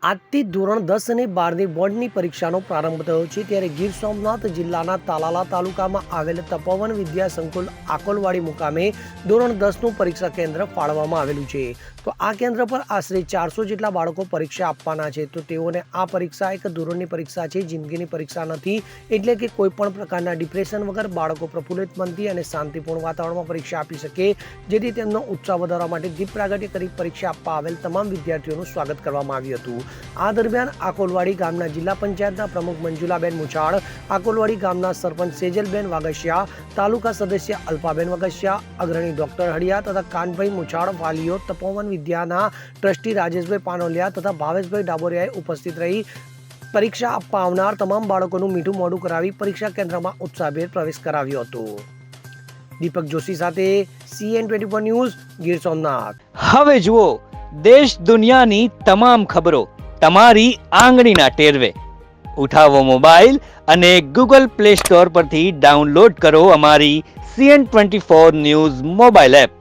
આજથી ધોરણ 10 અને 12ની બોર્ડની પરીક્ષાનો પ્રારંભ થયો છે ત્યારે ગીર સોમનાથ જિલ્લાના તાલાલા તાલુકામાં આવેલ તપોવન વિદ્યા સંકુલ આકોલવાડી મુકામે ધોરણ 10નું પરીક્ષા કેન્દ્ર ફાળવવામાં આવેલું છે। તો આ કેન્દ્ર પર આશરે 400 જેટલા બાળકો પરીક્ષા આપવાના છે। તો તેઓને આ પરીક્ષા એક ધોરણની પરીક્ષા છે, જિંદગીની પરીક્ષા નથી, એટલે કે કોઈ પણ પ્રકારના ડિપ્રેશન વગર બાળકો પ્રફુલ્લિત મનથી અને શાંતિપૂર્ણ વાતાવરણમાં પરીક્ષા આપી શકે, જેથી તેમનો ઉત્સાહ વધારવા માટે દીપ પ્રાગટ્ય કરી પરીક્ષા આપવા આવેલ તમામ વિદ્યાર્થીઓનું સ્વાગત કરવામાં આવ્યું હતું। આ દરમિયાન આકોલવાડી ગામના જિલ્લા પંચાયતના પ્રમુખ મંજુલાબેન મુછાળ, આકોલવાડી ગામના સરપંચ સેજલબેન વાગસિયા, તાલુકા સદસ્ય અલ્પાબેન વાગસિયા, અગ્રણી ડોક્ટર હડિયા તથા કાનભાઈ મુછાળ, વાલીઓ, તપોવન વિદ્યાના ટ્રસ્ટી રાજેશભાઈ પાનોલિયા તથા ભાવેશભાઈ ડાબોરિયાએ ઉપસ્થિત રહી પરીક્ષા આપવા આવનાર તમામ બાળકોનું મીઠું મોઢું કરાવી પરીક્ષા કેન્દ્રમાં ઉત્સાહભેર પ્રવેશ કરાવ્યો હતો। દીપક જોશી સાથે CN24 ન્યૂઝ, ગીર સોમનાથ। હવે જુઓ દેશ દુનિયાની તમામ ખબરો તમારી આંગળીના ટેરવે। ઉઠાવો મોબાઈલ અને ગૂગલ પ્લે સ્ટોર પરથી ડાઉનલોડ કરો અમારી CN24 ન્યૂઝ મોબાઈલ એપ।